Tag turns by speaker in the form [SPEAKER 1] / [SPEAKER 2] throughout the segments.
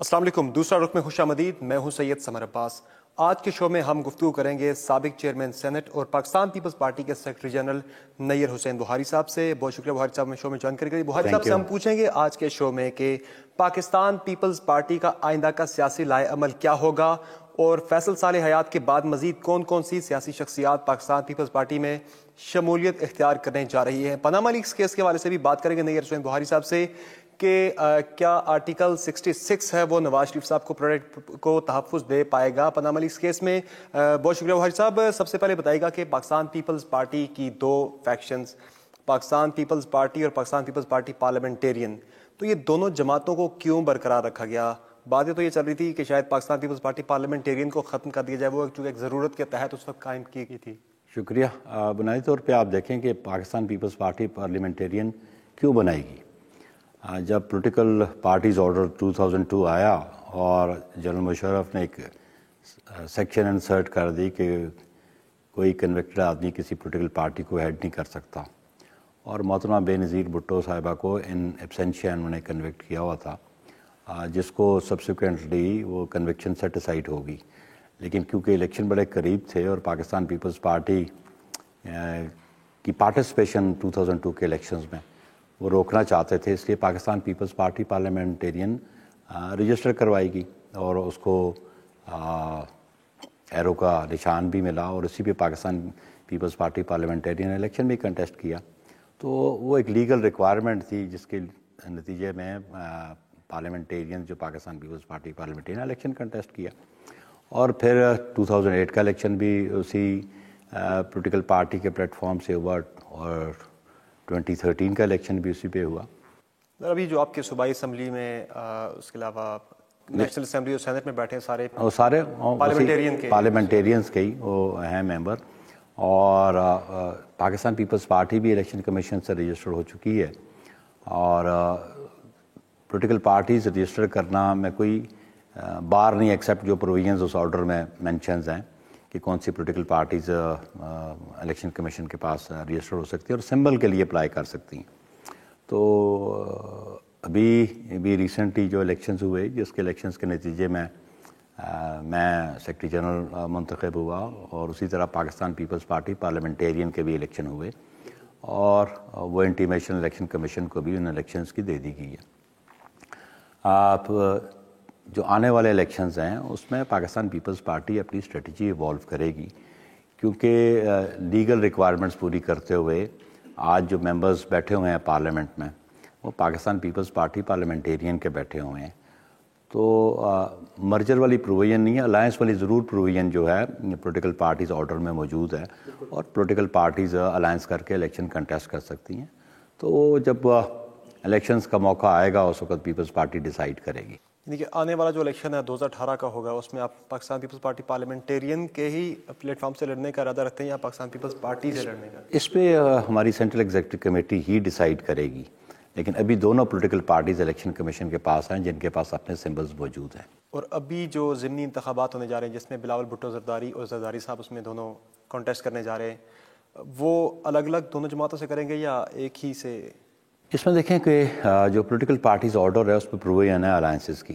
[SPEAKER 1] السلام علیکم، دوسرا رخ میں خوش آمدید۔ میں ہوں سید سمر عباس۔ آج کے شو میں ہم گفتگو کریں گے سابق چیئرمین سینٹ اور پاکستان پیپلز پارٹی کے سیکرٹری جنرل نیئر حسین بخاری صاحب سے۔ بہت شکریہ بخاری صاحب، میں شو میں جوائن کرنے کے لیے۔ بخاری صاحب سے ہم پوچھیں گے آج کے شو میں کہ پاکستان پیپلز پارٹی کا آئندہ کا سیاسی لائحہ عمل کیا ہوگا، اور فیصل صالح حیات کے بعد مزید کون کون سی سیاسی شخصیات پاکستان پیپلز پارٹی میں شمولیت اختیار کرنے جا رہی ہے۔ پاناما لیکس کیس کے حوالے سے بھی بات کریں گے نیئر حسین بخاری صاحب سے کہ کیا آرٹیکل 66 ہے وہ نواز شریف صاحب کو تحفظ دے پائے گا پاناما لیکس کیس میں۔ بہت شکریہ بخاری صاحب۔ سب سے پہلے بتائیے گا کہ پاکستان پیپلز پارٹی کی دو فیکشنز، پاکستان پیپلز پارٹی اور پاکستان پیپلز پارٹی پارلیمنٹیرین، تو یہ دونوں جماعتوں کو کیوں برقرار رکھا گیا؟ باتیں تو یہ چل رہی تھی کہ شاید پاکستان پیپلز پارٹی پارلیمنٹیرین کو ختم کر دیا جائے، وہ چونکہ ایک ضرورت کے تحت اس وقت قائم کی گئی تھی۔
[SPEAKER 2] شکریہ۔ بنیادی طور پہ آپ دیکھیں کہ پاکستان پیپلز پارٹی پارلیمنٹیرین کیوں بنائے گی؟ جب پولیٹیکل پارٹیز آرڈر 2002 آیا اور جنرل مشرف نے ایک سیکشن انسرٹ کر دی کہ کوئی کنوکٹڈ آدمی کسی پولیٹیکل پارٹی کو ہیڈ نہیں کر سکتا، اور محترمہ بے نظیر بھٹو صاحبہ کو ان ایبسینشیا انہوں نے کنوکٹ کیا ہوا تھا، جس کو سبسیکوینٹلی وہ کنوکشن سیٹ اسائڈ ہوگی، لیکن کیونکہ الیکشن بڑے قریب تھے اور پاکستان پیپلز پارٹی کی پارٹیسپیشن 2002 کے الیکشنز میں وہ روکنا چاہتے تھے، اس لیے پاکستان پیپلز پارٹی پارلیمنٹیرین رجسٹر کروائی گئی اور اس کو ایرو کا نشان بھی ملا، اور اسی پہ پاکستان پیپلز پارٹی پارلیمنٹیرین الیکشن بھی کنٹیسٹ کیا۔ تو وہ ایک لیگل ریکوائرمنٹ تھی جس کے نتیجے میں پارلیمنٹیرین جو پاکستان پیپلز پارٹی پارلیمنٹیرین الیکشن کنٹیسٹ کیا، اور پھر 2008 کا الیکشن بھی اسی پولیٹیکل پارٹی کے پلیٹ فارم سے ہوا، اور 2013 کا الیکشن بھی اسی پہ ہوا۔
[SPEAKER 1] ابھی جو آپ کے صوبائی اسمبلی میں اس کے علاوہ نیشنل اسمبلی اور سینٹ میں بیٹھے سارے
[SPEAKER 2] پارلیمنٹیرینز کے ہی وہ ہیں ممبر، اور پاکستان پیپلز پارٹی بھی الیکشن کمیشن سے رجسٹر ہو چکی ہے، اور پولیٹیکل پارٹیز رجسٹر کرنا میں کوئی بار نہیں ایکسیپٹ جو پروویژنز اس آرڈر میں مینشنز ہیں کہ کون سی پولیٹیکل پارٹیز الیکشن کمیشن کے پاس رجسٹر ہو سکتی ہیں اور سمبل کے لیے اپلائی کر سکتی ہیں۔ تو ابھی ریسنٹلی جو الیکشنز ہوئے، جس کے الیکشنز کے نتیجے میں سیکرٹری جنرل منتخب ہوا، اور اسی طرح پاکستان پیپلز پارٹی پارلیمنٹیرین کے بھی الیکشن ہوئے، اور وہ انٹیمیشن الیکشن کمیشن کو بھی ان الیکشنز کی دے دی گئی ہے۔ آپ جو آنے والے الیکشنز ہیں اس میں پاکستان پیپلز پارٹی اپنی اسٹریٹجی ایوالو کرے گی، کیونکہ لیگل ریکوائرمنٹس پوری کرتے ہوئے آج جو ممبرز بیٹھے ہوئے ہیں پارلیمنٹ میں وہ پاکستان پیپلز پارٹی پارلیمنٹیرین کے بیٹھے ہوئے ہیں۔ تو مرجر والی پروویژن نہیں ہے، الائنس والی ضرور پروویژن جو ہے پولیٹیکل پارٹیز آرڈر میں موجود ہے، اور پولیٹیکل پارٹیز الائنس کر کے الیکشن کنٹیسٹ کر سکتی ہیں۔ تو جب الیکشنز کا موقع آئے گا اس وقت پیپلز پارٹی ڈیسائیڈ کرے گی۔
[SPEAKER 1] دیکھیے آنے والا جو الیکشن ہے 2018 کا ہوگا، اس میں آپ پاکستان پیپلز پارٹی پارلیمنٹیرین کے ہی پلیٹ فارم سے لڑنے کا ارادہ رکھتے ہیں یا پاکستان پیپلز پارٹی سے لڑنے کا؟
[SPEAKER 2] اس پہ ہماری سینٹرل ایگزیکٹو کمیٹی ہی ڈیسائیڈ کرے گی، لیکن ابھی دونوں پولیٹیکل پارٹیز الیکشن کمیشن کے پاس ہیں جن کے پاس اپنے سمبلز موجود ہیں۔
[SPEAKER 1] اور ابھی جو ضمنی انتخابات ہونے جا رہے ہیں جس میں بلاول بھٹو زرداری اور زرداری صاحب اس میں دونوں کانٹیسٹ کرنے جا رہے ہیں، وہ الگ الگ دونوں جماعتوں سے کریں گے یا ایک ہی سے؟
[SPEAKER 2] اس میں دیکھیں کہ جو پولیٹیکل پارٹیز آرڈر ہے اس پہ پروویژن ہے الائنسز کی۔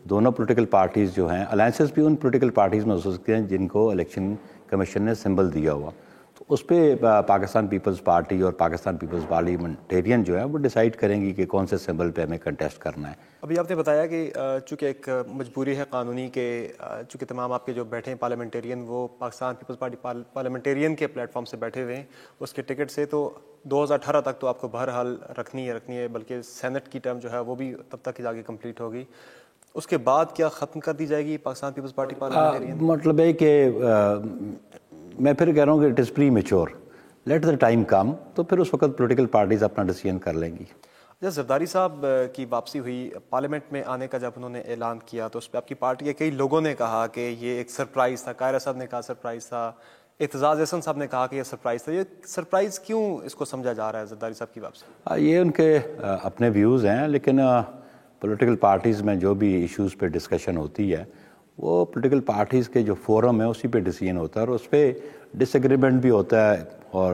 [SPEAKER 2] دونوں پولیٹیکل پارٹیز جو ہیں، الائنسز بھی ان پولیٹیکل پارٹیز میں ہو سکتے ہیں جن کو الیکشن کمیشن نے سمبل دیا ہوا، تو اس پہ پاکستان پیپلز پارٹی اور پاکستان پیپلز پارلیمنٹیرین جو ہے وہ ڈیسائیڈ کریں گی کہ کون سے سمبل پہ ہمیں کنٹیسٹ کرنا ہے۔
[SPEAKER 1] ابھی آپ نے بتایا کہ چونکہ ایک مجبوری ہے قانونی کہ چونکہ تمام آپ کے جو بیٹھے ہیں پارلیمنٹیرین وہ پاکستان پیپلز پارٹی پارلیمنٹیرین کے پلیٹ فارم سے بیٹھے ہوئے ہیں اس کے ٹکٹ سے، تو 2018 تک تو آپ کو بہرحال رکھنی ہے، بلکہ سینٹ کی ٹرم جو ہے وہ بھی تب تک جا کے کمپلیٹ ہوگی۔ اس کے بعد کیا ختم کر دی جائے گی پاکستان پیپلز پارٹی پارلیمنٹیرین؟
[SPEAKER 2] مطلب ہے کہ میں پھر کہہ رہا ہوں کہ it is premature, let the time come, تو پھر اس وقت پولیٹیکل پارٹیز اپنا ڈیسیژن کر لیں گی۔
[SPEAKER 1] جب زرداری صاحب کی واپسی ہوئی پارلیمنٹ میں آنے کا، جب انہوں نے اعلان کیا تو اس پہ آپ کی پارٹی کے کئی لوگوں نے کہا کہ یہ ایک سرپرائز تھا، قاہرہ صاحب نے کہا سرپرائز تھا، اعتزاز احسن صاحب نے کہا کہ یہ سرپرائز تھا۔ یہ سرپرائز کیوں اس کو سمجھا جا رہا ہے زرداری صاحب کی واپسی؟
[SPEAKER 2] یہ ان کے اپنے ویوز ہیں، لیکن پولیٹیکل پارٹیز میں جو بھی ایشوز پہ ڈسکشن ہوتی ہے وہ پولیٹیکل پارٹیز کے جو فورم ہے اسی پہ ڈیسیژن ہوتا ہے، اور اس پہ ڈس ایگریمنٹ بھی ہوتا ہے اور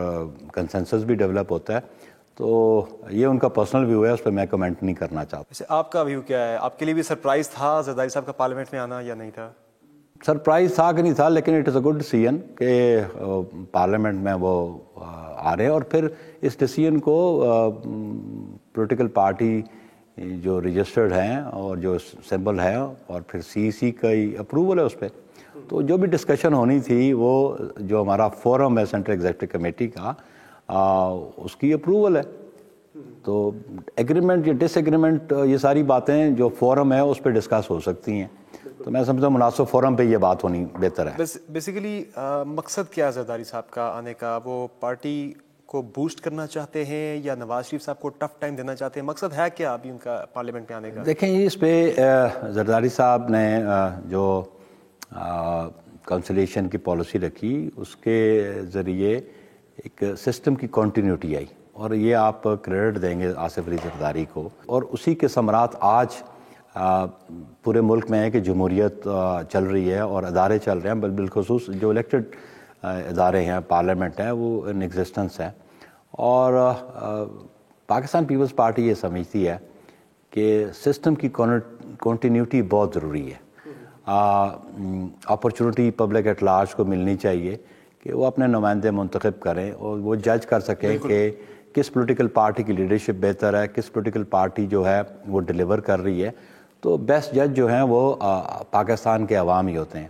[SPEAKER 2] کنسنسس بھی ڈیولپ ہوتا ہے۔ تو یہ ان کا پرسنل ویو ہے, اس پہ میں کمنٹ نہیں کرنا چاہتا.
[SPEAKER 1] ویسے آپ کا ویو کیا ہے؟ آپ کے لیے بھی سرپرائز تھا زرداری صاحب کا پارلیمنٹ میں آنا یا نہیں تھا؟
[SPEAKER 2] سرپرائز تھا کہ نہیں تھا, لیکن it is a good decision کہ پارلیمنٹ میں وہ آ رہے ہیں. اور پھر اس ڈیسیژن کو پولیٹیکل پارٹی جو رجسٹرڈ ہیں اور جو سمبل ہے اور پھر سی کا ہی اپروول ہے اس پہ, تو جو بھی ڈسکشن ہونی تھی وہ جو ہمارا فورم ہے سینٹرل ایگزیکٹو کمیٹی کا, اس کی اپروول ہے. تو ایگریمنٹ یا ڈس ایگریمنٹ یہ ساری باتیں جو فورم ہے اس پہ ڈسکس ہو سکتی ہیں, تو میں سمجھتا ہوں مناسب فورم پہ یہ بات ہونی بہتر ہے.
[SPEAKER 1] بیسیکلی مقصد کیا ہے زرداری صاحب کا آنے کا؟ وہ پارٹی کو بوسٹ کرنا چاہتے ہیں یا نواز شریف صاحب کو ٹف ٹائم دینا چاہتے ہیں؟ مقصد ہے کیا ابھی ان کا پارلیمنٹ میں آنے کا؟
[SPEAKER 2] دیکھیں اس پہ زرداری صاحب نے جو کنسلیشن کی پالیسی رکھی اس کے ذریعے ایک سسٹم کی کنٹینیوٹی آئی, اور یہ آپ کریڈٹ دیں گے آصف علی زرداری کو, اور اسی کے ثمرات آج پورے ملک میں ہے کہ جمہوریت چل رہی ہے اور ادارے چل رہے ہیں, بالخصوص جو الیکٹڈ ادارے ہیں, پارلیمنٹ ہے, وہ ان ایگزسٹنس ہے. اور پاکستان پیپلز پارٹی یہ سمجھتی ہے کہ سسٹم کی کنٹینیوٹی بہت ضروری ہے. اپرچونٹی پبلک ایٹ لارج کو ملنی چاہیے کہ وہ اپنے نمائندے منتخب کریں اور وہ جج کر سکیں کہ کس پولیٹیکل پارٹی کی لیڈرشپ بہتر ہے, کس پولیٹیکل پارٹی جو ہے وہ ڈیلیور کر رہی ہے. تو بیسٹ جج جو ہیں وہ پاکستان کے عوام ہی ہوتے ہیں.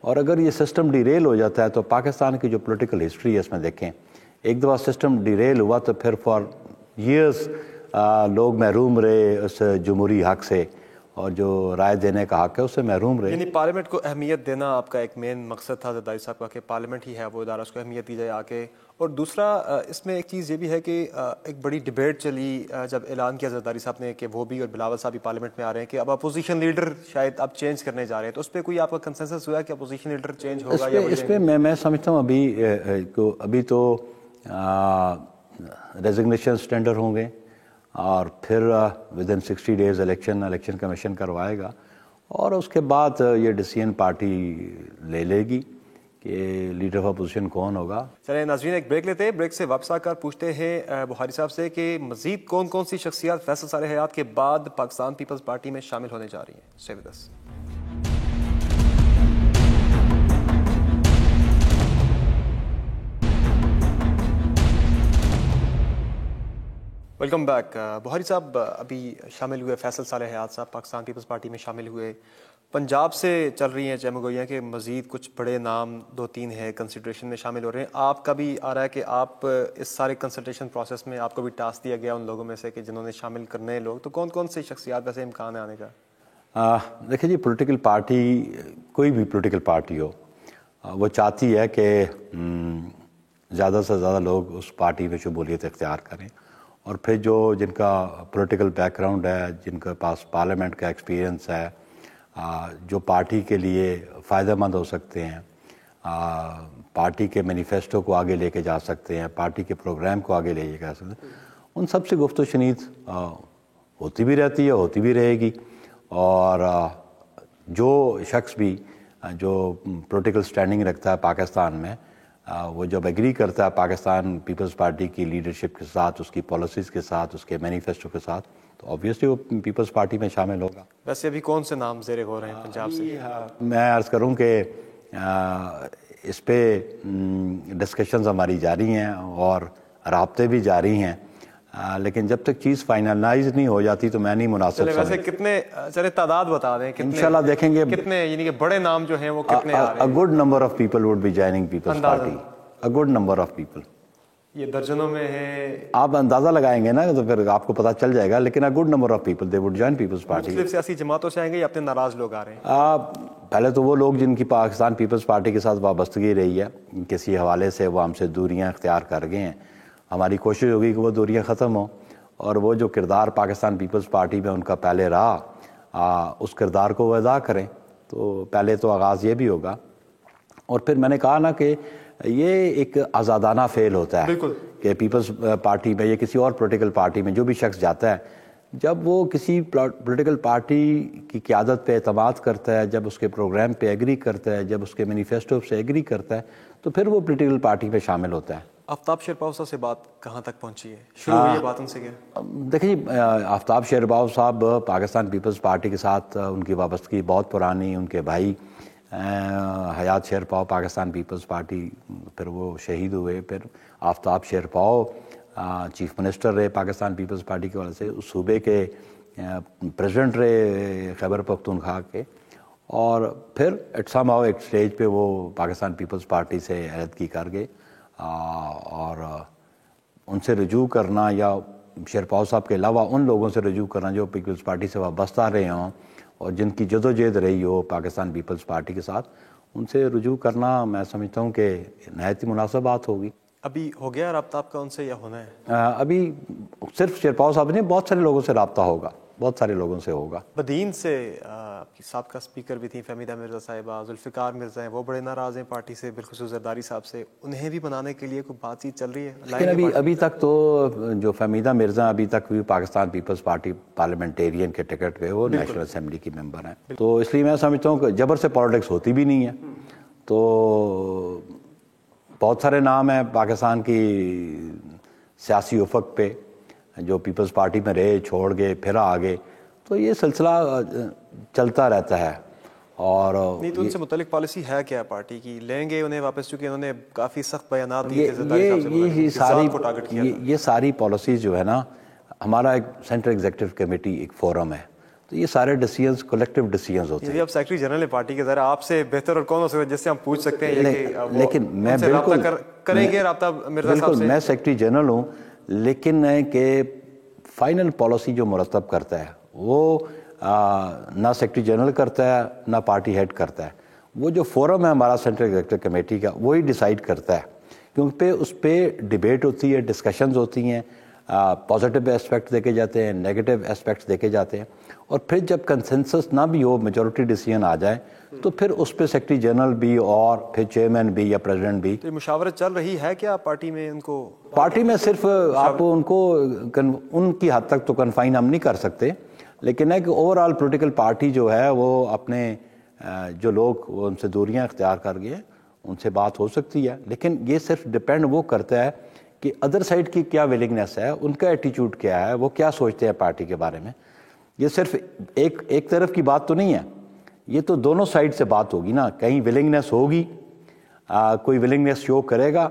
[SPEAKER 2] اور اگر یہ سسٹم ڈیریل ہو جاتا ہے تو پاکستان کی جو پولیٹیکل ہسٹری ہے اس میں دیکھیں, ایک دفعہ سسٹم ڈیریل ہوا تو پھر فار ایئرس لوگ محروم رہے اس جمہوری حق سے, اور جو رائے دینے کا حق ہے اس سے محروم رہے.
[SPEAKER 1] یعنی پارلیمنٹ کو اہمیت دینا آپ کا ایک مین مقصد تھا زرداری صاحب کا, کہ پارلیمنٹ ہی ہے وہ ادارہ, اس کو اہمیت دی جائے آ کے. اور دوسرا اس میں ایک چیز یہ بھی ہے کہ ایک بڑی ڈیبیٹ چلی جب اعلان کیا زرداری صاحب نے کہ وہ بھی اور بلاول صاحب بھی پارلیمنٹ میں آ رہے ہیں کہ اب اپوزیشن لیڈر شاید اب چینج کرنے جا رہے ہیں, تو اس پہ کوئی آپ کا کنسنسس ہوا ہے کہ اپوزیشن لیڈر چینج ہوگا؟
[SPEAKER 2] اس پہ میں سمجھتا ہوں ابھی تو ریزگنیشن ٹینڈر ہوں گے, اور پھر ودن 60 days الیکشن کمیشن کروائے گا, اور اس کے بعد یہ ڈیسیژن پارٹی لے گی کہ لیڈر آف اپوزیشن کون ہوگا. چلیں
[SPEAKER 1] ناظرین ایک بریک لیتے ہیں, بریک سے واپس آ کر پوچھتے ہیں بخاری صاحب سے کہ مزید کون کون سی شخصیات فیصل صالح حیات کے بعد پاکستان پیپلز پارٹی میں شامل ہونے جا رہی ہیں. Stay with us. Welcome back. Bukhari صاحب ابھی شامل ہوئے, فیصل صالح حیات صاحب پاکستان پیپلز پارٹی میں شامل ہوئے. پنجاب سے چل رہی ہیں چہمگوئیاں کہ مزید کچھ بڑے نام 2-3 ہیں کنسیڈریشن میں شامل ہو رہے ہیں. آپ کا بھی آ رہا ہے کہ آپ اس سارے کنسلٹیشن پروسیس میں آپ کو بھی ٹاسک دیا گیا ان لوگوں میں سے کہ جنہوں نے شامل کرنے لوگ, تو کون کون سی شخصیات ویسے امکان ہے آنے کا؟
[SPEAKER 2] دیکھیں جی, پولیٹیکل پارٹی کوئی بھی پولیٹیکل پارٹی ہو وہ چاہتی ہے کہ زیادہ سے زیادہ لوگ اس پارٹی میں شمولیت اختیار کریں, اور پھر جن کا پولیٹیکل بیک گراؤنڈ ہے, جن کے پاس پارلیمنٹ کا ایکسپیرینس ہے, جو پارٹی کے لیے فائدہ مند ہو سکتے ہیں, پارٹی کے مینیفیسٹو کو آگے لے کے جا سکتے ہیں, پارٹی کے پروگرام کو آگے لے کے جا سکتے ہیں, ان سب سے گفت و شنید ہوتی بھی رہتی ہے, ہوتی بھی رہے گی. اور جو شخص بھی جو پولیٹیکل سٹینڈنگ رکھتا ہے پاکستان میں, وہ جب ایگری کرتا ہے پاکستان پیپلز پارٹی کی لیڈرشپ کے ساتھ, اس کی پالیسیز کے ساتھ, اس کے مینیفیسٹو کے ساتھ, تو آبویسلی وہ پیپلز پارٹی میں شامل ہوگا.
[SPEAKER 1] ویسے ابھی کون سے نام زیر غور ہیں پنجاب سے؟
[SPEAKER 2] میں عرض کروں کہ اس پہ ڈسکشنز ہماری جاری ہیں اور رابطے بھی جاری ہیں, لیکن جب تک چیز فائنلائز نہیں ہو جاتی تو میں نہیں مناسب.
[SPEAKER 1] ویسے کتنے, چلے تعداد بتا دیں
[SPEAKER 2] انشاءاللہ دیکھیں گے
[SPEAKER 1] کتنے, یعنی کہ بڑے نام جو ہیں وہ کتنے آ رہے ہیں؟
[SPEAKER 2] A good number of people would be joining People's Party. A good number of people.
[SPEAKER 1] یہ درجنوں میں ہے,
[SPEAKER 2] آپ اندازہ لگائیں گے نا تو پھر آپ کو پتہ چل جائے گا, لیکن a good number of people they would join People's Party.
[SPEAKER 1] مختلف سیاسی جماعتوں سے آئیں گے یا اپنے ناراض لوگ آ رہے ہیں؟
[SPEAKER 2] پہلے تو وہ لوگ جن کی پاکستان پیپلز پارٹی کے ساتھ وابستگی رہی ہے, کسی حوالے سے وہ ہم سے دوریاں اختیار کر گئے ہیں. ہماری کوشش ہوگی کہ وہ دوریاں ختم ہوں, اور وہ جو کردار پاکستان پیپلز پارٹی میں ان کا پہلے رہا اس کردار کو وہ ادا کریں. تو پہلے تو آغاز یہ بھی ہوگا, اور پھر میں نے کہا نا کہ یہ ایک آزادانہ فعل ہوتا ہے کہ پیپلز پارٹی میں یا کسی اور پولیٹیکل پارٹی میں جو بھی شخص جاتا ہے, جب وہ کسی پولیٹیکل پارٹی کی قیادت پہ اعتماد کرتا ہے, جب اس کے پروگرام پہ ایگری کرتا ہے, جب اس کے مینیفیسٹو سے ایگری کرتا ہے, تو پھر وہ پولیٹیکل پارٹی میں شامل ہوتا ہے.
[SPEAKER 1] آفتاب شیرپاؤ صاحب سے بات کہاں تک پہنچی ہے؟ شروع ہوئی ہے بات ان سے کیا؟
[SPEAKER 2] دیکھیں جی، آفتاب شیرپاؤ صاحب پاکستان پیپلز پارٹی کے ساتھ ان کی وابستگی بہت پرانی. ان کے بھائی حیات شیرپاؤ پاکستان پیپلز پارٹی، پھر وہ شہید ہوئے. پھر آفتاب شیرپاؤ چیف منسٹر رہے پاکستان پیپلز پارٹی کے وجہ سے، اس صوبے کے پریزیڈنٹ رہے خیبر پختونخوا کے. اور پھر ایٹ سم ہاؤ ایک اسٹیج پہ وہ پاکستان پیپلز پارٹی سے علیحدگی کر گئے. اور ان سے رجوع کرنا یا شیرپاؤ صاحب کے علاوہ ان لوگوں سے رجوع کرنا جو پیپلز پارٹی سے وابستہ رہے ہوں اور جن کی جدوجہد رہی ہو پاکستان پیپلز پارٹی کے ساتھ، ان سے رجوع کرنا میں سمجھتا ہوں کہ نہایت ہی مناسب بات ہوگی.
[SPEAKER 1] ابھی ہو گیا رابطہ آپ کا ان سے یا ہونا ہے؟
[SPEAKER 2] ابھی صرف شیرپاؤ صاحب نے، بہت سارے لوگوں سے رابطہ ہوگا، بہت سارے لوگوں سے ہوگا.
[SPEAKER 1] بدین سے آپ کی سابقہ اسپیکر بھی تھیں فہمیدہ مرزا صاحبہ، ذوالفقار مرزا ہیں، وہ بڑے ناراض ہیں پارٹی سے، بالخصوص زرداری صاحب سے. انہیں بھی بنانے کے لیے کوئی بات چیت چل رہی ہے؟
[SPEAKER 2] لیکن ابھی تک تو جو فہمیدہ مرزا ابھی تک بھی پاکستان پیپلز پارٹی پارلیمنٹیرین کے ٹکٹ پہ وہ نیشنل اسمبلی کی ممبر ہیں. تو اس لیے میں سمجھتا ہوں کہ جبر سے پالیٹکس ہوتی بھی نہیں ہے. تو بہت سارے نام ہیں پاکستان کی سیاسی افق پہ جو پیپلز پارٹی میں رہے، چھوڑ گئے، پھر آ گئے. تو یہ سلسلہ چلتا رہتا ہے. اور
[SPEAKER 1] نہیں تو ان سے متعلق پالیسی ہے کیا پارٹی کی؟ لیں گے انہیں واپس؟ چونکہ انہوں نے کافی سخت بیانات دیے تھے زرداری صاحب سے،
[SPEAKER 2] یہ ساری پالیسیز جو ہے نا، ہمارا ایک سینٹرل ایگزیکٹو کمیٹی ایک فورم ہے، تو یہ سارے ڈیسیژنز کولیکٹیو ڈیسیژنز ہوتے ہیں.
[SPEAKER 1] اب سیکرٹری جنرل ہے پارٹی کے، ذرا آپ سے بہتر اور کون ہو سکتا ہے جس سے ہم پوچھ سکتے ہیں
[SPEAKER 2] لیکن میں بالکل
[SPEAKER 1] کریں گے رابطہ مرزا صاحب سے؟
[SPEAKER 2] میں سیکرٹری جنرل ہوں، لیکن کہ فائنل پالیسی جو مرتب کرتا ہے وہ نہ سیکرٹری جنرل کرتا ہے نہ پارٹی ہیڈ کرتا ہے. وہ جو فورم ہے ہمارا سینٹرل ایگزیکٹو کمیٹی کا، وہی ڈیسائیڈ کرتا ہے، کیونکہ اس پہ ڈیبیٹ ہوتی ہے، ڈسکشنز ہوتی ہیں، پازیٹیو اسپیکٹ دیکھے جاتے ہیں، نیگیٹو اسپیکٹس دیکھے جاتے ہیں. اور پھر جب کنسنسس نہ بھی ہو، میجورٹی ڈیسیژن آ جائے، تو پھر اس پہ سیکرٹری جنرل بھی اور پھر چیئرمین بھی یا پریزیڈنٹ بھی.
[SPEAKER 1] مشاورت چل رہی ہے کیا پارٹی میں؟ ان کو
[SPEAKER 2] پارٹی میں صرف آپ ان کو ان کی حد تک تو کنفائن ہم نہیں کر سکتے، لیکن ہے کہ اوور آل پولیٹیکل پارٹی جو ہے وہ اپنے جو لوگ ان سے دوریاں اختیار کر گئے ان سے بات ہو سکتی ہے. لیکن یہ صرف ڈپینڈ وہ کرتا ہے کہ ادر سائڈ کی کیا ولنگنیس ہے، ان کا ایٹیچیوڈ کیا ہے، وہ کیا سوچتے ہیں پارٹی کے بارے میں. یہ صرف ایک طرف کی بات تو نہیں ہے، یہ تو دونوں سائڈ سے بات ہوگی نا. کہیں ولنگنیس ہوگی، کوئی ولنگنیس شو کرے گا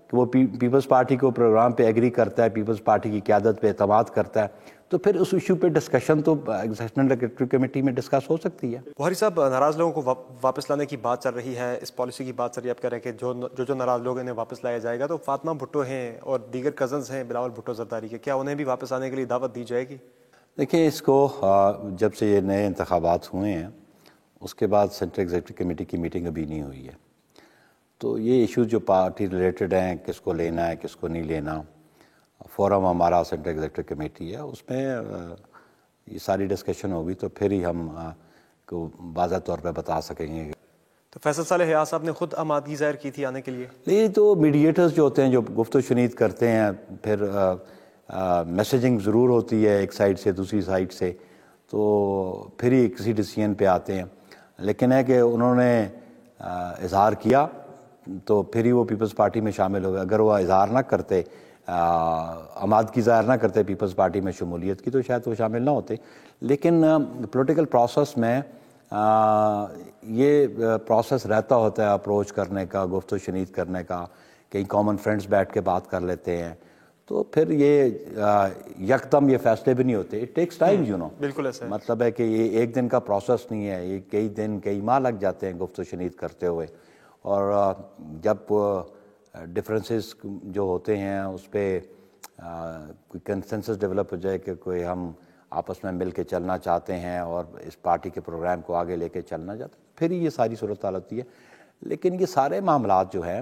[SPEAKER 2] کہ وہ پیپلز پارٹی کو پروگرام پہ ایگری کرتا ہے، پیپلز پارٹی کی قیادت پہ اعتماد کرتا ہے، تو پھر اس ایشو پہ ڈسکشن تو سیشنل ایگزیکٹو کمیٹی میں ڈسکس ہو سکتی ہے.
[SPEAKER 1] بخاری صاحب، ناراض لوگوں کو واپس لانے کی بات چل رہی ہے، اس پالیسی کی بات چل رہی ہے. آپ کہہ رہے ہیں کہ جو ناراض لوگ انہیں واپس لایا جائے گا. تو فاطمہ بھٹو ہیں اور دیگر کزنز ہیں بلاول بھٹو زرداری کے، کیا انہیں بھی واپس آنے کے لیے دعوت دی جائے گی؟
[SPEAKER 2] دیکھیں، اس کو جب سے یہ نئے انتخابات ہوئے ہیں اس کے بعد سینٹرل ایگزیکٹو کمیٹی کی میٹنگ ابھی نہیں ہوئی ہے. تو یہ ایشوز جو پارٹی ریلیٹڈ ہیں، کس کو لینا ہے کس کو نہیں لینا، فورم ہمارا سینٹرل ایگزیکٹو کمیٹی ہے، اس میں یہ ساری ڈسکشن ہوگی تو پھر ہی ہم کو واضح طور پہ بتا سکیں گے.
[SPEAKER 1] تو فیصل صالح حیات صاحب نے خود آمادگی ظاہر کی تھی آنے کے لیے.
[SPEAKER 2] یہ تو میڈیٹرز جو ہوتے ہیں جو گفت و شنید کرتے ہیں، پھر میسیجنگ ضرور ہوتی ہے ایک سائڈ سے دوسری سائڈ سے، تو پھر ہی کسی ڈیسیژن پہ آتے ہیں. لیکن ہے کہ انہوں نے اظہار کیا تو پھر ہی وہ پیپلز پارٹی میں شامل ہو گئے. اگر وہ اظہار نہ کرتے، آمادگی ظاہر نہ کرتے پیپلز پارٹی میں شمولیت کی، تو شاید وہ شامل نہ ہوتے. لیکن پولیٹیکل پروسیس میں یہ پروسیس رہتا ہوتا ہے اپروچ کرنے کا، گفت و شنید کرنے کا، کئی کامن فرینڈز بیٹھ کے بات کر لیتے ہیں، تو پھر یہ یکدم یہ فیصلے بھی نہیں ہوتے. It takes time, you know.
[SPEAKER 1] بالکل ایسا ہے.
[SPEAKER 2] مطلب ہے کہ یہ ایک دن کا پروسیس نہیں ہے، یہ کئی دن کئی ماہ لگ جاتے ہیں گفت و شنید کرتے ہوئے. اور جب ڈفرینسز جو ہوتے ہیں اس پہ کوئی کنسنسس ڈیولپ ہو جائے کہ کوئی ہم آپس میں مل کے چلنا چاہتے ہیں اور اس پارٹی کے پروگرام کو آگے لے کے چلنا چاہتے ہیں، پھر ہی یہ ساری صورتحال ہوتی ہے. لیکن یہ سارے معاملات جو ہیں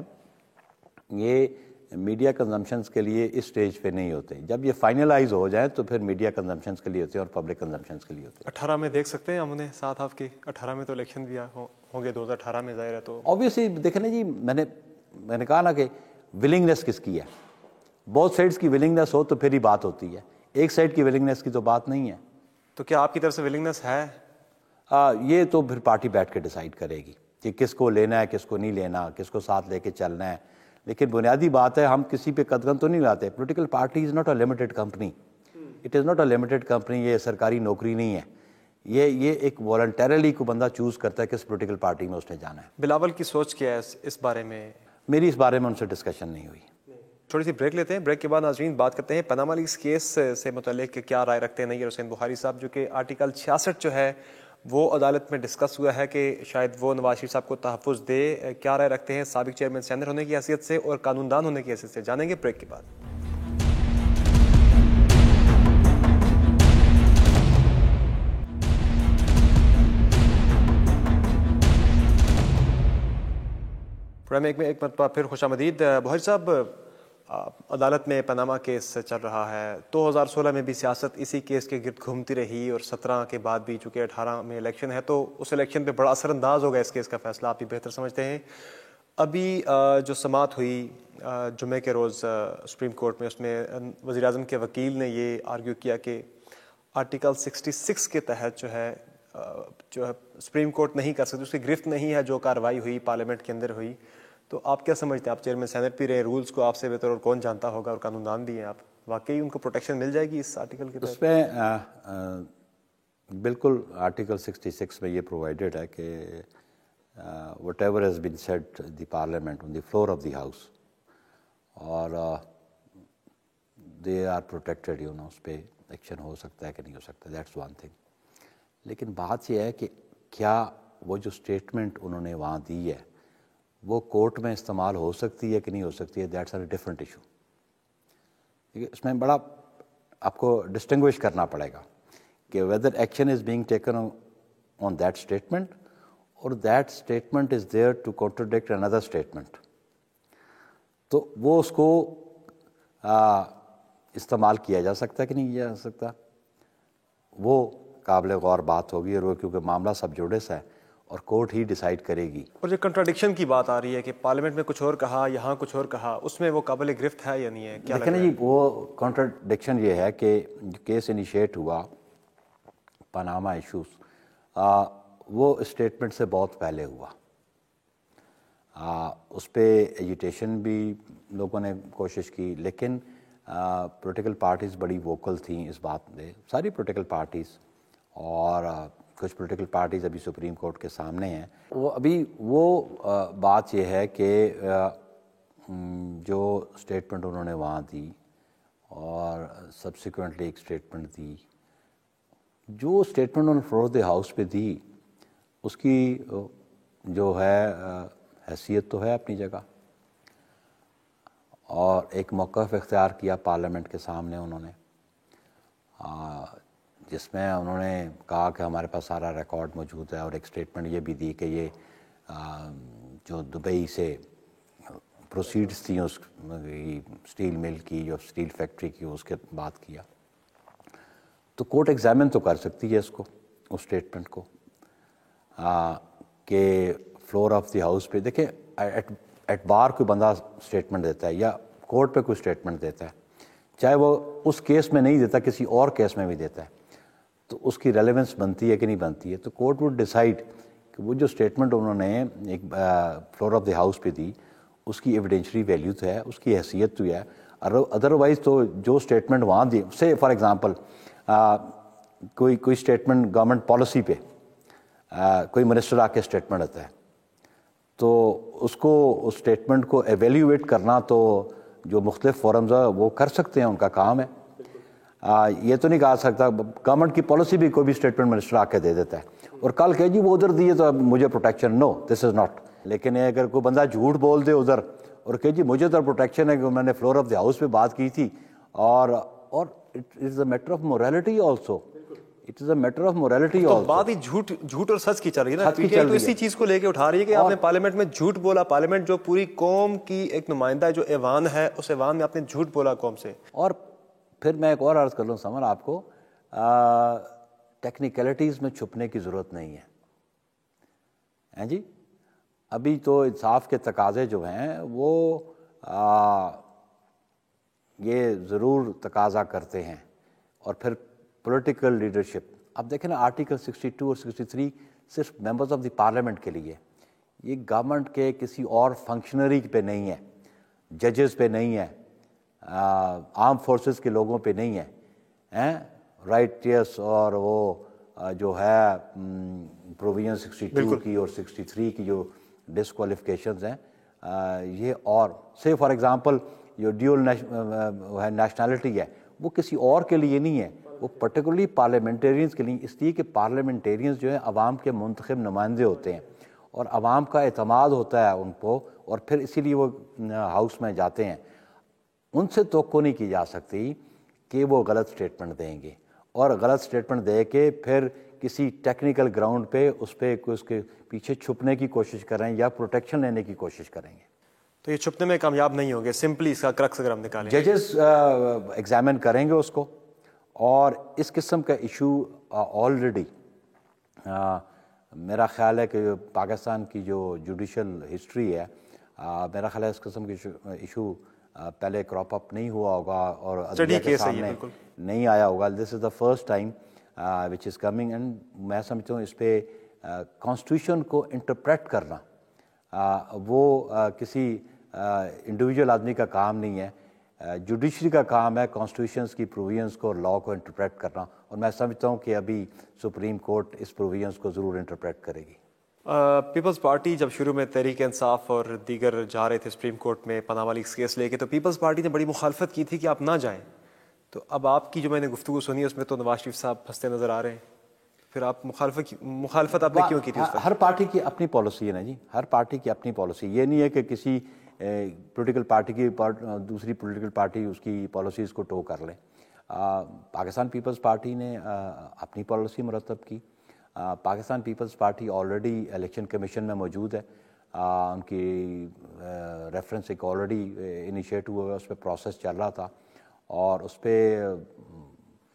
[SPEAKER 2] یہ میڈیا کنزمپشنز کے لیے اس سٹیج پہ نہیں ہوتے. جب یہ فائنلائز ہو جائیں تو پھر میڈیا کنزمپشنز کے لیے ہوتے ہیں اور پبلک کنزمپشنز کے لیے ہوتے ہیں.
[SPEAKER 1] 18 میں دیکھ سکتے ہیں ہم انہیں ساتھ آپ کے؟ 18 میں تو الیکشن بھی ہوں گے 2018 میں، ظاہر ہے. تو
[SPEAKER 2] اوبیسلی دیکھیں نا جی، میں نے کہا نا کہ ولنگنیس کس کی ہے. بہت سائڈس کی ولنگنیس ہو تو پھر ہی بات ہوتی ہے، ایک سائڈ کی ولنگنیس کی تو بات نہیں ہے.
[SPEAKER 1] تو کیا آپ کی طرف سے ولنگنیس ہے؟
[SPEAKER 2] یہ تو پھر پارٹی بیٹھ کے ڈیسائیڈ کرے گی کہ کس کو لینا ہے کس کو نہیں لینا، کس کو ساتھ لے کے چلنا ہے. لیکن بنیادی بات ہے ہم کسی پہ قدغن تو نہیں لاتے. Political party is not a limited company. It is not a limited company. یہ سرکاری نوکری نہیں ہے. یہ ایک والنٹیرلی کو بندہ چوز کرتا ہے کس پولیٹیکل پارٹی میں اس نے جانا ہے.
[SPEAKER 1] بلاول کی سوچ کیا ہے اس بارے میں؟
[SPEAKER 2] میری اس بارے میں ان سے ڈسکشن نہیں ہوئی.
[SPEAKER 1] تھوڑی سی بریک لیتے ہیں. بریک کے بعد ناظرین بات کرتے ہیں پاناما لیکس کیس سے متعلق کہ کیا رائے رکھتے ہیں نیئر حسین بخاری صاحب, جو کہ آرٹیکل 66 جو ہے وہ عدالت میں ڈسکس ہوا ہے کہ شاید وہ نواز شریف صاحب کو تحفظ دے. کیا رائے رکھتے ہیں سابق چیئرمین سینیٹ ہونے کی حیثیت سے اور قانون دان ہونے کی حیثیت سے, جانیں گے بریک کے بعد. پروگرام میں ایک مرتبہ پھر خوش آمدید. بخاری صاحب, عدالت میں پاناما کیس چل رہا ہے. 2016 میں بھی سیاست اسی کیس کے گرد گھومتی رہی اور 17 کے بعد بھی چونکہ 18 میں الیکشن ہے تو اس الیکشن پہ بڑا اثر انداز ہوگا اس کیس کا فیصلہ, آپ بھی بہتر سمجھتے ہیں. ابھی جو سماعت ہوئی جمعے کے روز سپریم کورٹ میں, اس میں وزیر اعظم کے وکیل نے یہ آرگیو کیا کہ آرٹیکل 66 کے تحت جو ہے سپریم کورٹ نہیں کر سکتی, اس کی گرفت نہیں ہے جو کارروائی ہوئی پارلیمنٹ کے اندر ہوئی. تو آپ کیا سمجھتے ہیں؟ آپ چیئرمین سینٹ بھی رہے, رولز کو آپ سے بہتر اور کون جانتا ہوگا, اور قانون دان بھی ہیں آپ, واقعی ان کو پروٹیکشن مل جائے گی اس آرٹیکل کے تحت؟
[SPEAKER 2] اس میں بالکل آرٹیکل 66 میں یہ پرووائڈیڈ ہے کہ whatever has been said the parliament on the floor of the house, اور دے آر پروٹیکٹیڈ, اس پہ ایکشن ہو سکتا ہے کہ نہیں ہو سکتا, دیٹس ون تھنگ. لیکن بات یہ ہے کہ کیا وہ جو اسٹیٹمنٹ انہوں نے وہاں دی ہے وہ کورٹ میں استعمال ہو سکتی ہے کہ نہیں ہو سکتی ہے, دیٹس اے ڈفرنٹ ایشو. اس میں بڑا آپ کو ڈسٹنگوش کرنا پڑے گا کہ whether action is being taken on that statement اور that statement is there to contradict another statement. تو وہ اس کو استعمال کیا جا سکتا ہے کہ نہیں کیا جا سکتا, وہ قابل غور بات ہوگی. اور وہ کیونکہ معاملہ سب جوڈس ہے اور کورٹ ہی ڈیسائیڈ کرے گی.
[SPEAKER 1] اور جو کنٹراڈکشن کی بات آ رہی ہے کہ پارلیمنٹ میں کچھ اور کہا, یہاں کچھ اور کہا, اس میں وہ قابل گرفت ہے یا نہیں ہے؟ کیا
[SPEAKER 2] دیکھیں جی, وہ کنٹراڈکشن یہ ہے کہ کیس انیشیٹ ہوا پاناما ایشوز, وہ اسٹیٹمنٹ سے بہت پہلے ہوا. اس پہ ایجیٹیشن بھی لوگوں نے کوشش کی, لیکن پولیٹیکل پارٹیز بڑی ووکل تھیں اس بات میں, ساری پولیٹیکل پارٹیز, اور کچھ پولیٹیکل پارٹیز ابھی سپریم کورٹ کے سامنے ہیں. وہ بات یہ ہے کہ جو اسٹیٹمنٹ انہوں نے وہاں دی اور سبسیکوینٹلی ایک اسٹیٹمنٹ دی, جو اسٹیٹمنٹ انہوں نے فلور آف دی ہاؤس پہ دی اس کی جو ہے حیثیت تو ہے اپنی جگہ, اور ایک موقف اختیار کیا پارلیمنٹ کے سامنے انہوں نے, جس میں انہوں نے کہا کہ ہمارے پاس سارا ریکارڈ موجود ہے, اور ایک اسٹیٹمنٹ یہ بھی دی کہ یہ جو دبئی سے پروسیڈز تھیں اس اسٹیل مل کی, جو اسٹیل فیکٹری کی, اس کے بات کیا. تو کورٹ ایگزامن تو کر سکتی ہے اس کو, اس اسٹیٹمنٹ کو, کہ فلور آف دی ہاؤس پہ. دیکھیں ایٹ بار کوئی بندہ اسٹیٹمنٹ دیتا ہے یا کورٹ پہ کوئی اسٹیٹمنٹ دیتا ہے, چاہے وہ اس کیس میں نہیں دیتا, کسی اور کیس میں بھی دیتا ہے, تو اس کی ریلیونس بنتی ہے کہ نہیں بنتی ہے. تو کورٹ وڈ ڈیسائیڈ کہ وہ جو اسٹیٹمنٹ انہوں نے ایک فلور آف دی ہاؤس پہ دی اس کی ایویڈینشری ویلیو تو ہے, اس کی حیثیت تو ہے. ادروائز تو جو اسٹیٹمنٹ وہاں دی, سے فار ایگزامپل کوئی اسٹیٹمنٹ گورنمنٹ پالیسی پہ کوئی منسٹر آ کے اسٹیٹمنٹ دیتا ہے, تو اس کو اس اسٹیٹمنٹ کو ایویلیویٹ کرنا تو جو مختلف فورمز ہیں وہ کر سکتے ہیں, ان کا کام ہے. یہ تو نہیں کہا سکتا گورنمنٹ کی پالیسی بھی کوئی بھی اسٹیٹمنٹ منسٹر آ کے دے دیتا ہے اور کل کہ جی وہ ادھر دیے تو مجھے protection, know this is not. لیکن اگر کوئی بندہ جھوٹ بول دے ادھر اور کہ جی مجھے تو پروٹیکشن ہے کہ میں نے فلور آف دی ہاؤس پہ بات کی تھی, اور it is a matter of morality also, it is a matter of morality also.
[SPEAKER 1] بات ہی جھوٹ اور سچ کی چل رہی ہے نا, تو اسی چیز کو لے کے اٹھا رہی ہے کہ آپ نے پارلیمنٹ میں جھوٹ بولا. پارلیمنٹ جو پوری قوم کی ایک نمائندہ ہے, جو ایوان ہے, اس ایوان میں آپ نے جھوٹ بولا قوم سے.
[SPEAKER 2] اور پھر میں ایک اور عرض کر لوں سمر آپ کو, ٹیکنیکلٹیز میں چھپنے کی ضرورت نہیں ہے جی. ابھی تو انصاف کے تقاضے جو ہیں وہ یہ ضرور تقاضا کرتے ہیں, اور پھر پولیٹیکل لیڈرشپ. اب دیکھیں نا آرٹیکل 62 اور 63 صرف ممبرز آف دی پارلیمنٹ کے لیے, یہ گورنمنٹ کے کسی اور فنکشنری پہ نہیں ہے. ججز پہ نہیں ہے, آرم فورسز کے لوگوں پہ نہیں ہے, رائٹس اور وہ جو ہے پروویژن 62 کی اور 63 کی جو ڈسکوالیفکیشنز ہیں, یہ اور سے فار ایگزامپل جو ڈیول نیشنلٹی ہے وہ کسی اور کے لیے نہیں ہے, وہ پرٹیکولرلی پارلیمنٹیرینز کے لیے, اس لیے کہ پارلیمنٹیرینز جو ہیں عوام کے منتخب نمائندے ہوتے ہیں اور عوام کا اعتماد ہوتا ہے ان کو, اور پھر اسی لیے وہ ہاؤس میں جاتے ہیں. ان سے توقع نہیں کی جا سکتی کہ وہ غلط سٹیٹمنٹ دیں گے, اور غلط سٹیٹمنٹ دے کے پھر کسی ٹیکنیکل گراؤنڈ پہ اس کے پیچھے چھپنے کی کوشش کریں یا پروٹیکشن لینے کی کوشش کریں گے.
[SPEAKER 1] تو یہ چھپنے میں کامیاب نہیں ہوں گے, سمپلی اس کا کرکس اگر ہم نکالیں.
[SPEAKER 2] ججز ایگزامن کریں گے اس کو, اور اس قسم کا ایشو آلریڈی میرا خیال ہے کہ پاکستان کی جو جوڈیشل ہسٹری ہے, میرا خیال ہے اس قسم کی ایشو پہلے کراپ اپ نہیں ہوا ہوگا اور عدلیہ کے سامنے نہیں آیا ہوگا. This is the first time which is coming, and میں سمجھتا ہوں اس پہ کانسٹیٹیوشن کو انٹرپریٹ کرنا وہ کسی انڈیویجول آدمی کا کام نہیں ہے, جوڈیشری کا کام ہے کانسٹیٹیوشنز کی پروویژنز کو اور لاء کو انٹرپریٹ کرنا, اور میں سمجھتا ہوں کہ ابھی سپریم کورٹ اس پروویژنز کو ضرور انٹرپریٹ کرے گی.
[SPEAKER 1] پیپلز پارٹی جب شروع میں تحریک انصاف اور دیگر جا رہے تھے سپریم کورٹ میں پناہ والی کیس لے کے, تو پیپلز پارٹی نے بڑی مخالفت کی تھی کہ آپ نہ جائیں. تو اب آپ کی جو میں نے گفتگو سنی اس میں تو نواز شریف صاحب پھنستے نظر آ رہے ہیں, پھر آپ مخالفت آپ نے کیوں کی تھی اس وقت؟
[SPEAKER 2] ہر پارٹی کی اپنی پالیسی ہے نا جی, ہر پارٹی کی اپنی پالیسی. یہ نہیں ہے کہ کسی پولیٹیکل پارٹی کی دوسری پولیٹیکل پارٹی اس کی پالیسیز کو ٹو کر لیں. پاکستان پیپلز پارٹی نے اپنی پالیسی مرتب کی. Pakistan Peoples Party already election commission میں موجود ہے, ان کی ریفرنس ایک آلریڈی انیشیٹ ہوا ہے, اس پہ پروسیس چل رہا تھا, اور اس پہ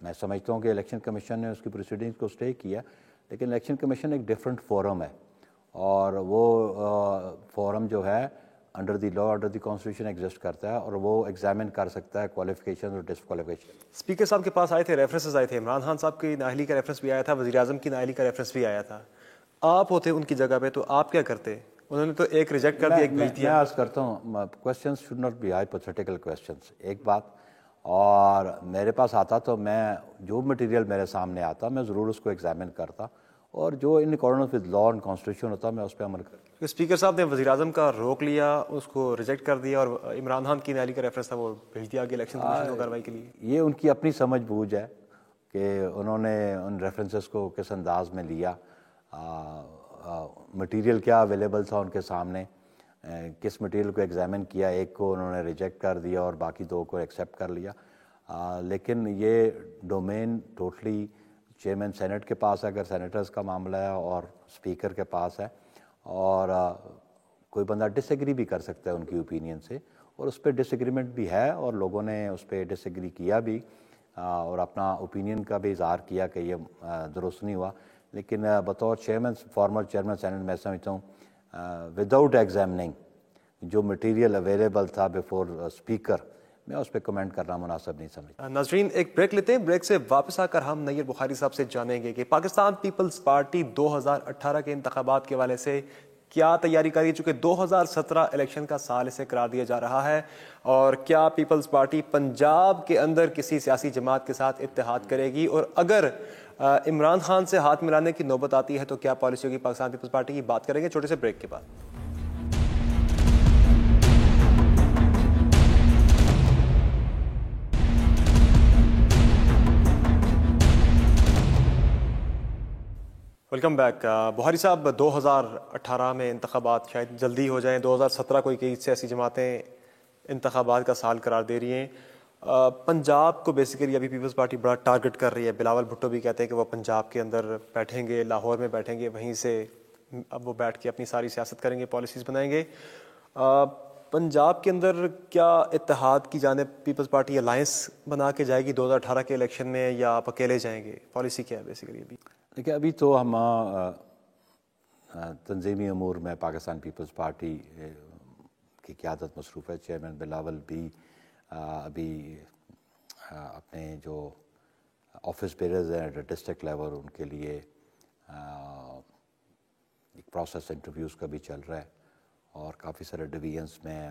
[SPEAKER 2] میں سمجھتا ہوں کہ الیکشن کمیشن نے اس کی پروسیڈنگز کو اسٹے کیا, لیکن الیکشن کمیشن ایک ڈفرینٹ فورم ہے, اور وہ فورم جو ہے under the law under the constitution exist کرتا ہے, اور وہ ایگزامن کر سکتا ہے کوالیفیکیشن اور ڈسکوالیفیکیشن.
[SPEAKER 1] اسپیکر صاحب کے پاس آئے تھے, ریفرنسز آئے تھے, عمران خان صاحب کی نااہلی کا ریفرنس بھی آیا تھا, وزیر اعظم کی نااہلی کا ریفرنس بھی آیا تھا. آپ ہوتے ان کی جگہ پہ تو آپ کیا کرتے؟ انہوں نے تو ایک ریجیکٹ کر دیا, ایک بھیج دیا.
[SPEAKER 2] میں عرض کرتا ہوں questions should not be hypothetical questions, ایک بات, اور میرے پاس آتا تو میں جو مٹیریل میرے سامنے آتا میں ضرور اس کو ایگزامن کرتا, اور جو in accordance with law and constitution ہوتا میں اس پہ عمل کرتا.
[SPEAKER 1] اسپیکر صاحب نے وزیر اعظم کا روک لیا, اس کو ریجیکٹ کر دیا, اور عمران خان کی نااہلی کا ریفرنس تھا وہ بھیج دیا آگے الیکشن کمیشن کو کارروائی کے لیے.
[SPEAKER 2] یہ ان کی اپنی سمجھ بوجھ ہے کہ انہوں نے ان ریفرنسز کو کس انداز میں لیا, مٹیریل کیا اویلیبل تھا ان کے سامنے, کس مٹیریل کو ایگزامن کیا, ایک کو انہوں نے ریجیکٹ کر دیا اور باقی دو کو ایکسیپٹ کر لیا. لیکن یہ ڈومین ٹوٹلی چیئرمین سینٹ کے پاس ہے اگر سینیٹرز کا معاملہ ہے, اور اسپیکر کے پاس ہے, اور کوئی بندہ ڈس ایگری بھی کر سکتا ہے ان کی اوپینین سے, اور اس پہ ڈس ایگریمنٹ بھی ہے, اور لوگوں نے اس پہ ڈس ایگری کیا بھی, اور اپنا اوپینین کا بھی اظہار کیا کہ یہ درست نہیں ہوا. لیکن بطور چیئرمین, فارمر چیئرمین سینٹ, میں سمجھتا ہوں وداؤٹ ایگزامننگ جو مٹیریل اویلیبل تھا بیفور اسپیکر, میں اس پہ کمنٹ کرنا مناسب نہیں سمجھتا.
[SPEAKER 1] ناظرین ایک بریک لیتے ہیں, بریک سے واپس آ کر ہم نیر بخاری صاحب سے جانیں گے کہ پاکستان پیپلز پارٹی 2018 کے انتخابات کے حوالے سے کیا تیاری کری, چونکہ 2017 الیکشن کا سال اسے قرار دیا جا رہا ہے, اور کیا پیپلز پارٹی پنجاب کے اندر کسی سیاسی جماعت کے ساتھ اتحاد کرے گی, اور اگر عمران خان سے ہاتھ ملانے کی نوبت آتی ہے تو کیا پالیسی ہوگی پاکستان پیپلز پارٹی کی, بات کریں گے چھوٹے سے بریک کے بعد. Welcome back. بخاری صاحب 2018 میں انتخابات شاید جلدی ہو جائیں, 2017 کو کئی سیاسی جماعتیں انتخابات کا سال قرار دے رہی ہیں. پنجاب کو بیسیکلی ابھی پیپلز پارٹی بڑا ٹارگٹ کر رہی ہے. بلاول بھٹو بھی کہتے ہیں کہ وہ پنجاب کے اندر بیٹھیں گے, لاہور میں بیٹھیں گے, وہیں سے اب وہ بیٹھ کے اپنی ساری سیاست کریں گے, پالیسیز بنائیں گے. پنجاب کے اندر کیا اتحاد کی جانب پیپلز پارٹی الائنس بنا کے جائے گی 2018 کے الیکشن میں, یا آپ اکیلے جائیں گے؟ پالیسی کیا ہے بیسیکلی ابھی؟
[SPEAKER 2] دیکھیے ابھی تو ہم تنظیمی امور میں پاکستان پیپلز پارٹی کی قیادت مصروف ہے. چیئرمین بلاول بھی ابھی اپنے جو آفس بیررز ہیں ڈسٹرکٹ لیول ان کے لیے ایک پروسیس انٹرویوز کا بھی چل رہا ہے, اور کافی سارے ڈویژنس میں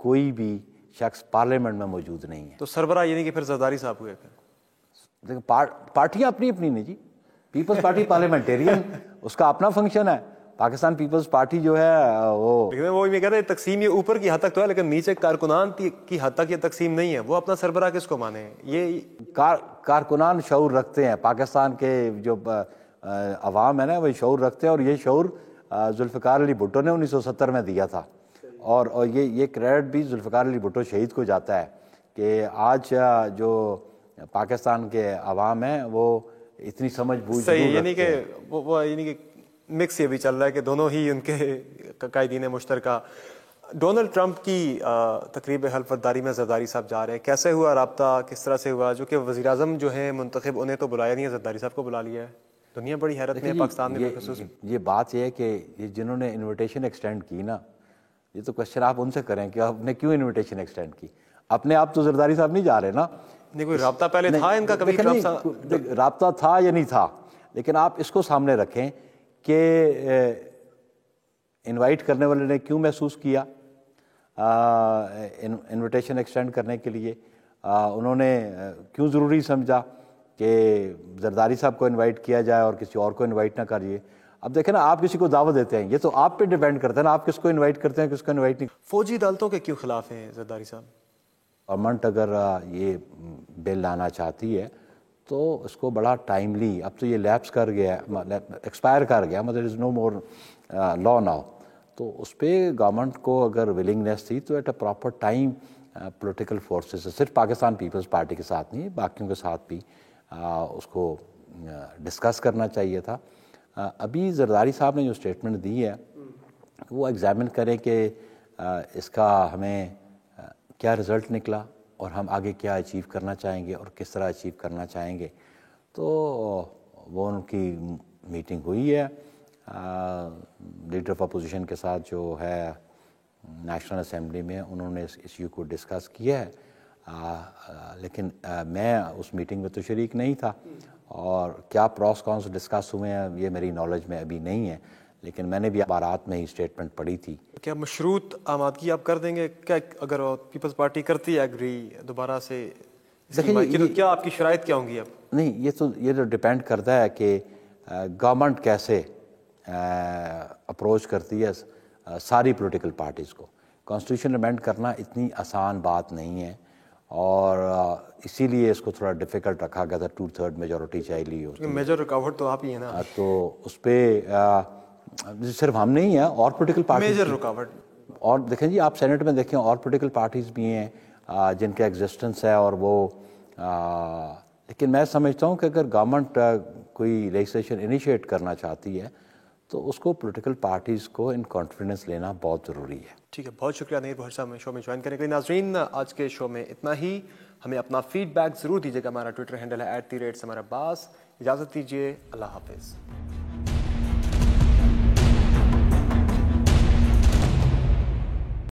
[SPEAKER 2] کوئی بھی شخص پارلیمنٹ میں موجود نہیں ہے.
[SPEAKER 1] تو سربراہ یعنی کہ پھر زرداری صاحب ہوئے پھر؟
[SPEAKER 2] دیکھیں پارٹیاں اپنی اپنی نہیں جی. پیپلز پارٹی پارلیمنٹیرین اس کا اپنا فنکشن ہے. پاکستان پیپلز پارٹی جو ہے
[SPEAKER 1] وہ یہ کہہ رہے ہیں تقسیم یہ اوپر کی حد تک تو ہے لیکن نیچے کارکنان کی حد تک یہ تقسیم نہیں ہے. وہ اپنا سربراہ کس کو مانے؟ یہ
[SPEAKER 2] کارکنان شعور رکھتے ہیں. پاکستان کے جو عوام ہے نا وہ شعور رکھتے ہیں, اور یہ شعور ذوالفقار علی بھٹو نے 1970 میں دیا تھا. اور یہ کریڈٹ بھی ذوالفقار علی بھٹو شہید کو جاتا ہے کہ آج جو پاکستان کے عوام ہیں وہ اتنی سمجھ بوجھ
[SPEAKER 1] صحیح, یعنی کہ وہ یعنی کہ مکس یہ بھی چل رہا ہے کہ دونوں ہی ان کے قائدین مشترکہ. ڈونلڈ ٹرمپ کی تقریب حلف برداری میں زرداری صاحب جا رہے ہیں, کیسے ہوا رابطہ, کس طرح سے ہوا؟ جو کہ وزیر اعظم جو ہیں منتخب انہیں تو بلایا نہیں ہے, زرداری صاحب کو بلا لیا ہے. دنیا بڑی حیرت میں ہے پاکستان میں بالخصوص.
[SPEAKER 2] یہ بات یہ ہے کہ یہ جنہوں نے انویٹیشن ایکسٹینڈ کی نا, یہ تو کوشچن آپ ان سے کریں کہ آپ نے کیوں انویٹیشن ایکسٹینڈ کی. اپنے آپ تو زرداری صاحب نہیں جا رہے نا.
[SPEAKER 1] نہیں کوئی رابطہ پہلے تھا ان کا کبھی؟
[SPEAKER 2] رابطہ تھا یا نہیں تھا, لیکن آپ اس کو سامنے رکھیں کہ انوائٹ کرنے والے نے کیوں محسوس کیا انویٹیشن ایکسٹینڈ کرنے کے لیے, انہوں نے کیوں ضروری سمجھا کہ زرداری صاحب کو انوائٹ کیا جائے اور کسی اور کو انوائٹ نہ کریے. اب دیکھیں نا, آپ کسی کو دعوت دیتے ہیں, یہ تو آپ پہ ڈیپینڈ کرتا ہے نا, آپ کس کو انوائٹ کرتے ہیں کس کو انوائٹ نہیں.
[SPEAKER 1] فوجی عدالتوں کے کیوں خلاف ہیں زرداری صاحب؟
[SPEAKER 2] گورنمنٹ اگر یہ بل لانا چاہتی ہے تو اس کو بڑا ٹائملی, اب تو یہ لیپس کر گیا, ایکسپائر کر گیا, مطلب از نو مور لا ناؤ, تو اس پہ گورنمنٹ کو اگر ولنگنیس تھی تو at a proper time political forces, صرف پاکستان پیپلز پارٹی کے ساتھ نہیں باقیوں کے ساتھ بھی اس کو ڈسکس کرنا چاہیے تھا. ابھی زرداری صاحب نے جو اسٹیٹمنٹ دی ہے وہ ایگزامن کریں کہ اس کا ہمیں کیا رزلٹ نکلا اور ہم آگے کیا اچیو کرنا چاہیں گے اور کس طرح اچیو کرنا چاہیں گے. تو وہ ان کی میٹنگ ہوئی ہے لیڈر آف اپوزیشن کے ساتھ جو ہے نیشنل اسمبلی میں, انہوں نے اس ایشو کو ڈسکس کیا ہے, لیکن میں اس میٹنگ میں تو شریک نہیں تھا, اور کیا پروس کونس ڈسکس ہوئے ہیں یہ میری نالج میں ابھی نہیں ہے, لیکن میں نے بھی بارات میں ہی اسٹیٹمنٹ پڑھی تھی.
[SPEAKER 1] کیا مشروط آمادگی آپ کر دیں گے کیا اگر پیپلز پارٹی کرتی ہے ایگری دوبارہ سے؟ کیا آپ کی شرائط کیا ہوں گی اب؟ نہیں,
[SPEAKER 2] یہ تو ڈیپینڈ کرتا ہے کہ گورنمنٹ کیسے اپروچ کرتی ہے ساری پولیٹیکل پارٹیز کو. کانسٹیٹیوشن امینڈ کرنا اتنی آسان بات نہیں ہے, اور اسی لیے اس کو تھوڑا ڈیفیکلٹ رکھا گیا تھا. 2/3 میجورٹی چاہیے ہوتی ہے.
[SPEAKER 1] میجر رکاوٹ تو آپ ہی ہیں نا.
[SPEAKER 2] تو اس پہ صرف ہم نہیں ہیں, اور پولیٹیکل پارٹیز
[SPEAKER 1] میجر رکاوٹ.
[SPEAKER 2] اور دیکھیں جی, آپ سینٹ میں دیکھیں اور پولیٹیکل پارٹیز بھی ہیں جن کا ایگزسٹنس ہے, اور وہ لیکن میں سمجھتا ہوں کہ اگر گورنمنٹ کوئی لیجسلیشن انیشیٹ کرنا چاہتی ہے تو اس کو پولیٹیکل پارٹیز کو ان کانفیڈنس لینا بہت ضروری ہے.
[SPEAKER 1] ٹھیک ہے, بہت شکریہ نیر بہر صاحب شو میں جوائن کرنے کے لیے. ناظرین آج کے شو میں اتنا ہی. ہمیں اپنا فیڈ بیک ضرور دیجیے گا. ہمارا ٹویٹر ہینڈل ہے @SamarAbbas. اجازت دیجیے, اللہ حافظ.